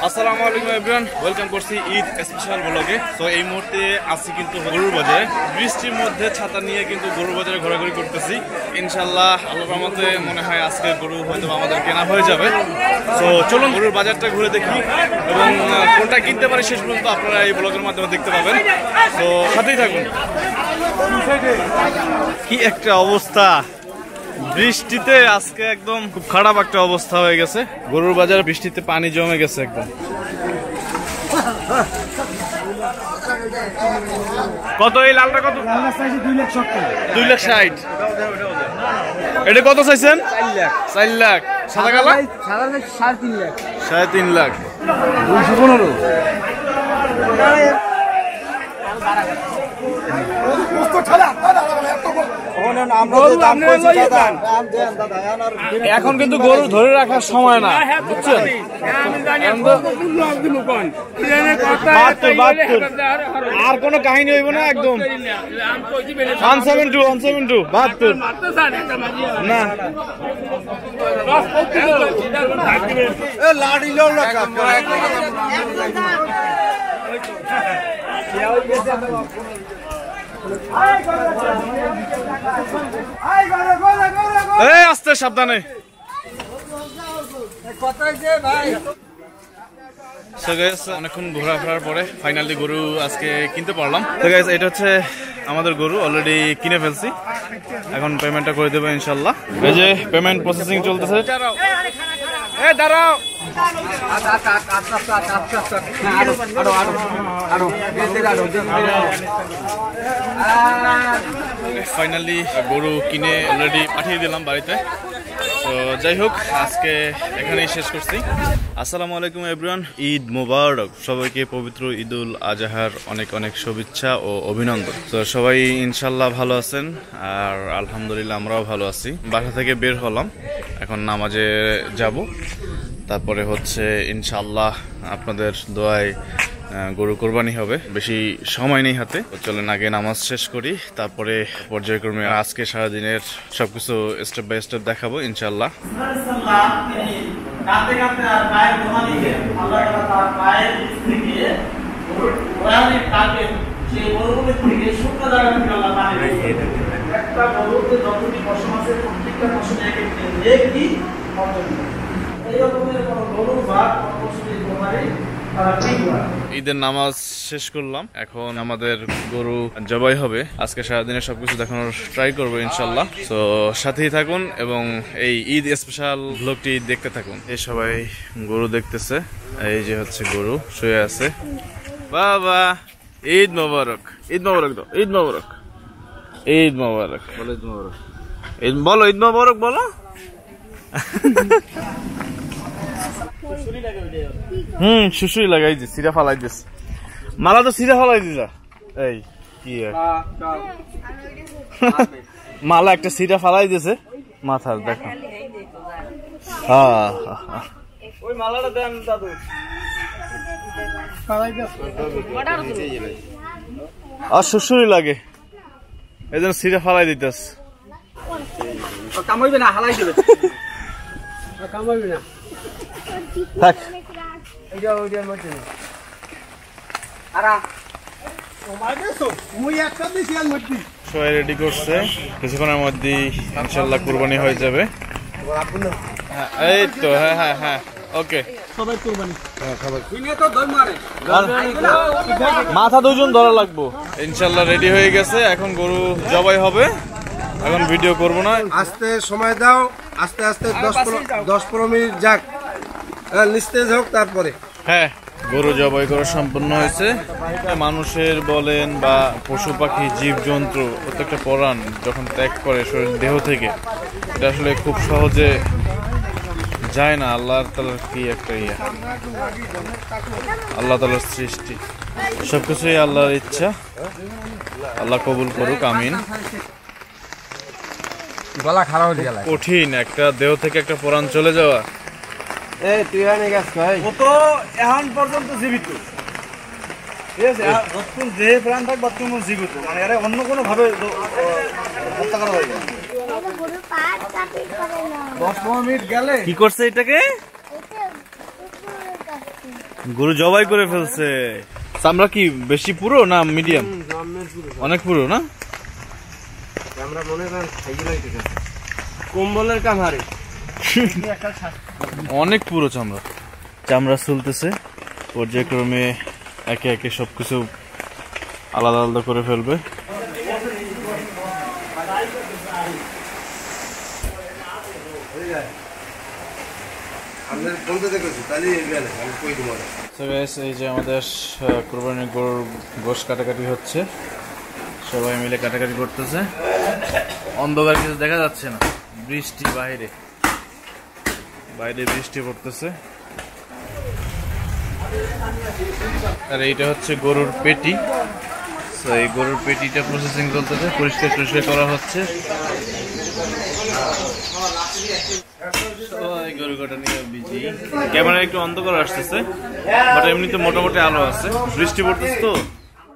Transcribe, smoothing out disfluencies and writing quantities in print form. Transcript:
আসসালামু আলাইকুম everyone, welcome করছি ঈদ স্পেশাল ব্লগে। তো এই মুহূর্তে আছি কিন্তু গরুর বাজারে, বৃষ্টির মধ্যে ছাতা নিয়ে কিন্তু গরুর বাজারে ঘোরাঘুরি করতেছি। ইনশাল্লাহ আল্লাহর রহমতে মনে হয় আজকে গরু হয়তো আমাদের কেনা হয়ে যাবে। তো চলুন গরুর বাজারটা ঘুরে দেখি এবং কোনটা কিনতে পারি শেষ পর্যন্ত আপনারা এই ব্লগের মাধ্যমে দেখতে পাবেন। তো সাথেই থাকুন। কি একটা অবস্থা, বৃষ্টিতে আজকে একদম খুব খারাপ একটা অবস্থা হয়ে গেছে। গরুর বাজারে বৃষ্টিতে পানি জমে গেছে একদম। কত এই লালটা কত? 2,60,000। এটা কত চাইছেন? 4 লাখ। সাদা কালো 3.5 লাখ। 215। এখন কিন্তু গরু ধরে রাখার সময় না, বুঝছেন? আর কোন কাহিনী হইব না, একদম 172 72 না। আস্তে সাবধানে। অনেকক্ষণ ঘোরাফেরার পরে ফাইনালি গরু আজকে কিনতে পারলাম। তো গাইস, এটা হচ্ছে আমাদের গরু, অলরেডি কিনে ফেলছি। এখন পেমেন্টটা করে দেবো ইনশাল্লাহ। এই যে পেমেন্ট প্রসেসিং চলতেছে। দাঁড়াও। ফাইনালি গরু কিনে অলরেডি পাঠিয়ে দিলাম বাড়িতে। তো যাই হোক, আজকে এখানেই শেষ করছি। আসসালামু আলাইকুম এভরিওয়ান, ঈদ মোবারক। সবাইকে পবিত্র ঈদুল আজহার অনেক অনেক শুভেচ্ছা ও অভিনন্দন। তো সবাই ইনশাল্লাহ ভালো আছেন, আর আলহামদুলিল্লাহ আমরাও ভালো আছি। বাসা থেকে বের হলাম, এখন নামাজে যাব। তারপরে হচ্ছে ইনশাল্লাহ আপনাদের দোয়ায় গরু কোরবানি হবে। বেশি সময় নেই হাতে। চলেন আগে নামাজ শেষ করি, তারপরে পর্যায়ক্রমে আজকে সারাদিনের সবকিছু স্টেপ বাই স্টেপ দেখাবো ইনশাল্লাহ। ঈদের নামাজ শেষ করলাম, এখন আমাদের গরু জবাই হবে। আজকে সারাদিনে সবকিছু দেখানোর ট্রাই করবো ইনশাল্লাহ। তো সাথেই থাকুন এবং এই ঈদ স্পেশাল ব্লগটি দেখতে থাকুন। এই সবাই গরু দেখতেছে, এই যে হচ্ছে গরু শুয়ে আছে। বাবা ঈদ মোবারক, ঈদ মোবারক দাও, ঈদ মোবারক, ঈদ মোবারক বলো, ঈদ মোবারক, ঈদ বলো, ঈদ মোবারক বলো। শুশুই লাগাই দিস, সিরা ফালাই দিস। মালা তো সিরা ফালাই দিস। এই কি মালা একটা সিরা ফালাই দিছে মাথার, দেখো। ওই মালাটা দেন দাদু। আর শ্বশুরই লাগে, এই জন্য সিরা ফালাই দিতেস। কামাইবে না, হালাই দেবে। কামাইবে না, থাক। সবাই রেডি করছে, কিছুক্ষণের মধ্যে ইনশাল্লাহ কুরবানি হয়ে যাবে। এই তো হ্যাঁ হ্যাঁ হ্যাঁ, ওকে। মাথা দুজন ধরা লাগবো। ইনশাল্লাহ রেডি হয়ে গেছে, এখন গরু জবাই হবে। এখন ভিডিও করব না, আস্তে সময় দাও, আস্তে আস্তে 10-15 মিনিট যাক, নিস্তেজ হোক, তারপরে। হ্যাঁ, গরু জবাই করা সম্পন্ন হয়েছে। মানুষের বলেন বা পশু পাখি জীবজন্তু প্রত্যেকটা প্রাণ যখন ত্যাগ করে শরীর দেহ থেকে, এটা আসলে খুব সহজে যায় না। আল্লাহ তাআলার কি একটা ইয়া, আল্লাহ তাআলার সৃষ্টি, সবকিছুই আল্লাহর ইচ্ছা। আল্লাহ কবুল করুক, আমিন। গলা খারাপ হয়ে গেল, কঠিন একটা দেহ থেকে একটা প্রাণ চলে যাওয়া। এই তুই আনে গেছ ভাই, ও তো এখন পর্যন্ত জীবিত। ঠিক আছে, যতক্ষণ দেহে প্রাণ থাকবে ততক্ষণ জীবিত, মানে আরে অন্য কোনো ভাবে হত্যা করা হয় না। 10-15 মিনিট গেলে কি করছে এটাকে? গরু জবাই করে ফেলছে। চামড়া কি বেশি পুরো না মিডিয়াম? অনেক পুরো না? আমরা মনে করেন কম্বলের কামারে অনেক পুরো চামড়া। চামড়া চলতেছে, পর্যায়ক্রমে একে একে সবকিছু আলাদা আলাদা করে ফেলবে। এই যে আমাদের কোরবানির গরুর গোশ কাটাকাটি হচ্ছে, সবাই মিলে কাটাকাটি করতেছে। অন্ধকার কিছু দেখা যাচ্ছে না, বৃষ্টি বাইরে বৃষ্টি পড়তেছে। আর এইটা হচ্ছে গরুর পেটি। এই গরুর পেটিটা প্রসেসিং চলতেছে, পরিষ্কার করা হচ্ছে। গরু কাটা নিয়ে বিজি। ক্যামেরা একটু অন্ধকার আসতেছে, বাট এমনিতে মোটামুটি আলো আছে, বৃষ্টি পড়তেছে তো।